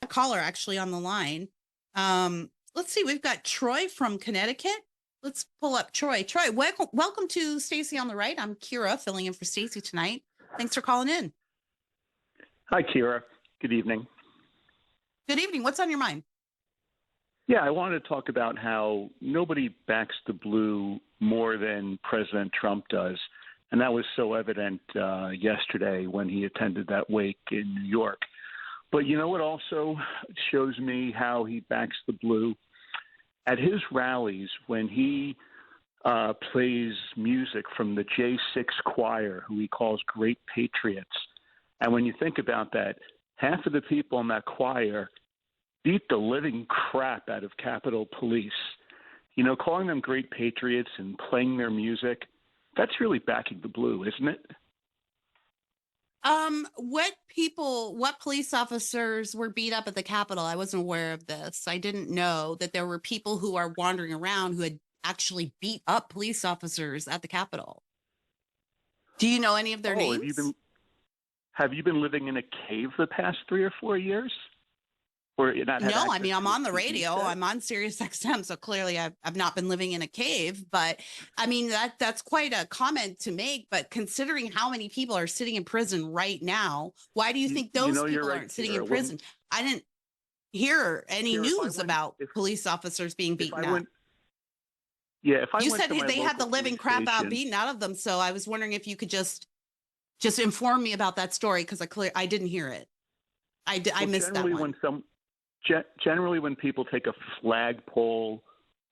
caller actually on the line. Let's see. We've got Troy from Connecticut. Let's pull up Troy. Troy, welcome to Stacy on the Right. I'm Kira, filling in for Stacy tonight. Thanks for calling in. Hi, Kira. Good evening. Good evening. What's on your mind? Yeah, I wanted to talk about how nobody backs the blue more than President Trump does. And that was so evident yesterday when he attended that wake in New York. But you know what also shows me how he backs the blue? At his rallies, when he plays music from the J6 choir, who he calls great patriots, and when you think about that, half of the people in that choir beat the living crap out of Capitol Police. You know, calling them great patriots and playing their music, that's really backing the blue, isn't it? What police officers were beat up at the Capitol? I wasn't aware of this. I didn't know that there were people who are wandering around who had actually beat up police officers at the Capitol. Do you know any of their names? Have you been living in a cave the past 3 or 4 years? Or not had No, I access mean, I'm to a on the TV radio. set? I'm on Sirius XM, so clearly I've not been living in a cave. But I mean, that's quite a comment to make. But considering how many people are sitting in prison right now, why do you think those people right, aren't sitting Kira. in prison? I didn't hear any Kira, news about police officers being beaten up. If I You went said to my they had the local living police crap out station, beaten out of them. So I was wondering if you could just inform me about that story because I didn't hear it. I missed that one. Generally, when people take a flagpole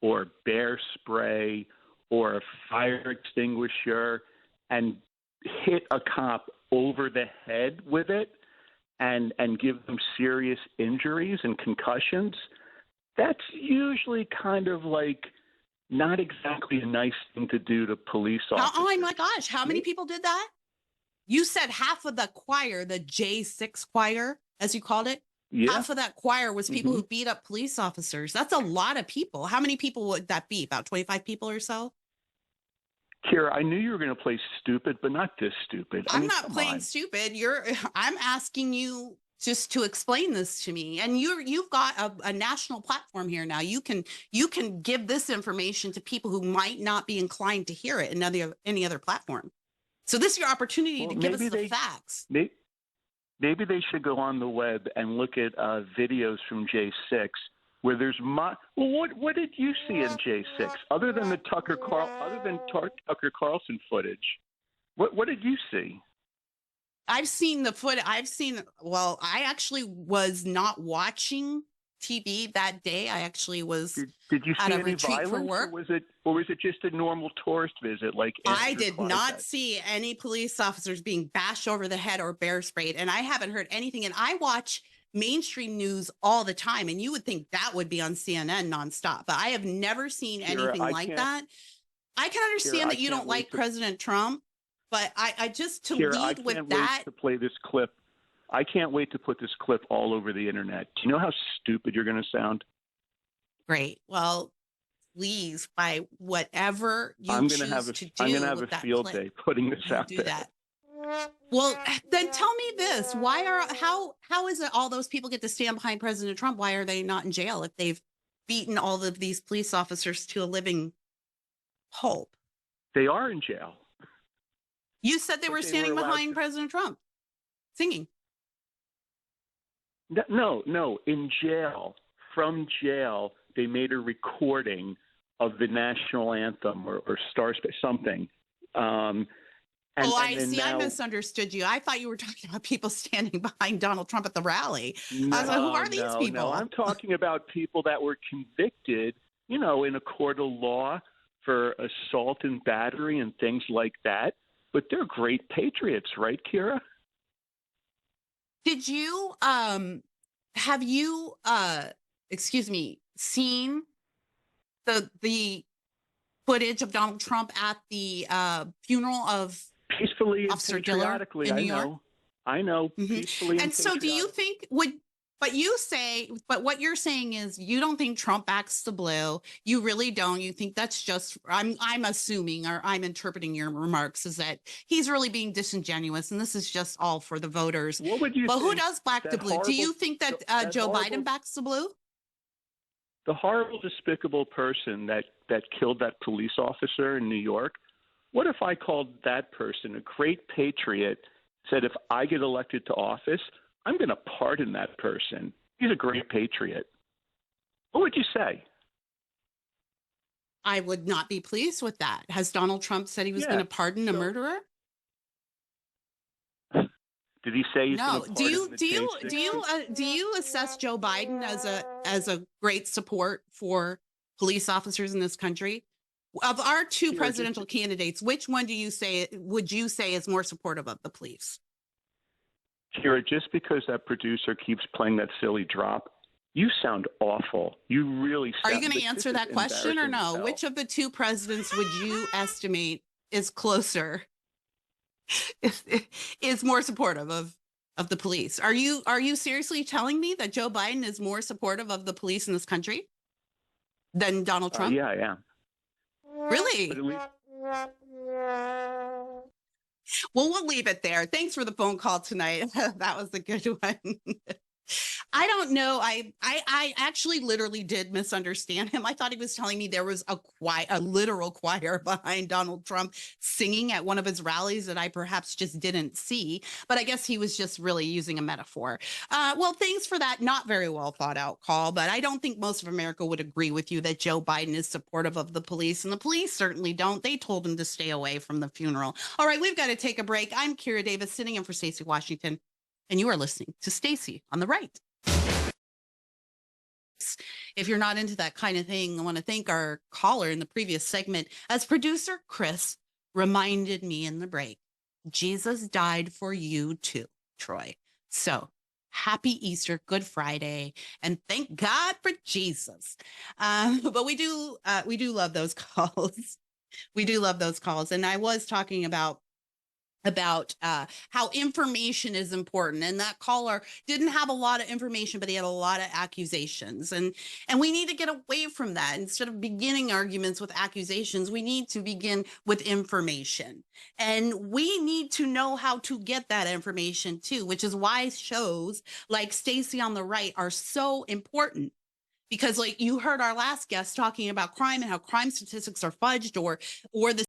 or bear spray or a fire extinguisher and hit a cop over the head with it and give them serious injuries and concussions, that's usually kind of like not exactly a nice thing to do to police officers. Oh my gosh, how many people did that? You said half of the choir, the J6 choir, as you called it, Yeah. half of that choir was people who beat up police officers. That's a lot of people. How many people would that be? About 25 people or so? Kira, I knew you were going to play stupid, but not this stupid. I'm not playing stupid. I'm asking you just to explain this to me. And you've got a national platform here now. You can give this information to people who might not be inclined to hear it in any other platform. So this is your opportunity to give us the facts. Maybe they should go on the web and look at videos from J6 where there's what did you see in J6 other than Tucker Carlson footage? What did you see? I've seen the footage. Well, I actually was not watching TV that day. I actually was. Did you see at a any retreat violence, for work? or was it just a normal tourist visit? Like I did not see any police officers being bashed over the head or bear sprayed, and I haven't heard anything. And I watch mainstream news all the time, and you would think that would be on CNN nonstop, but I have never seen anything like that. I can understand that you don't like President Trump, but I just to lead with that. To play this clip. I can't wait to put this clip all over the internet. Do you know how stupid you're going to sound? Great. Well, please, by whatever you choose to do, I'm going to have a field day putting this out there. That. Well, then tell me this: how is it all those people get to stand behind President Trump? Why are they not in jail if they've beaten all of these police officers to a living pulp? They are in jail. You said they were standing behind President Trump, singing. No, in jail. From jail, they made a recording of the national anthem or Star Spangled something. I see. I misunderstood you. I thought you were talking about people standing behind Donald Trump at the rally. No, I was like, who are these people? No, I'm talking about people that were convicted, in a court of law for assault and battery and things like that. But they're great patriots, right, Kira? Did you have you seen the footage of Donald Trump at the funeral of peacefully Officer and patriotically? Diller in New York? I know. Mm-hmm. Peacefully and so do you think but what you're saying is you don't think Trump backs the blue. You really don't. You think that's just, I'm assuming, or I'm interpreting your remarks is that he's really being disingenuous and this is just all for the voters. What would you But who say? does back the That blue? Do you horrible, think that that Joe horrible, Biden backs the blue? the horrible, despicable person that killed that police officer in New York? What if I called that person a great patriot, said if I get elected to office, I'm going to pardon that person. He's a great patriot. What would you say? I would not be pleased with that. Has Donald Trump said he was going Yeah. to pardon a So, murderer? did he say he's No. going to pardon the Do you assess Joe Biden as a great support for police officers in this country? Of our two presidential candidates, which one would you say is more supportive of the police? Kira, just because that producer keeps playing that silly drop, you sound awful. You really sound. Are you going to answer that question or no? Hell. Which of the two presidents would you estimate is closer, is more supportive of the police? Are you seriously telling me that Joe Biden is more supportive of the police in this country than Donald Trump? Yeah, I am. Really? But at least Well, we'll leave it there. Thanks for the phone call tonight. That was a good one. I don't know. I actually literally did misunderstand him. I thought he was telling me there was a literal choir behind Donald Trump singing at one of his rallies that I perhaps just didn't see. But I guess he was just really using a metaphor. Well, thanks for that not very well thought out call. But I don't think most of America would agree with you that Joe Biden is supportive of the police. And the police certainly don't. They told him to stay away from the funeral. All right, we've got to take a break. I'm Kira Davis sitting in for Stacey Washington. And you are listening to Stacey on the Right. If you're not into that kind of thing, I want to thank our caller in the previous segment. As producer Chris reminded me in the break, Jesus died for you too, Troy. So happy Easter, Good Friday, and thank God for Jesus. But we do love those calls. We do love those calls. And I was talking about how information is important, and that caller didn't have a lot of information, but he had a lot of accusations, and we need to get away from that. Instead of beginning arguments with accusations, we need to begin with information, and we need to know how to get that information too, which is why shows like Stacey on the Right are so important. Because like you heard our last guest talking about crime and how crime statistics are fudged or the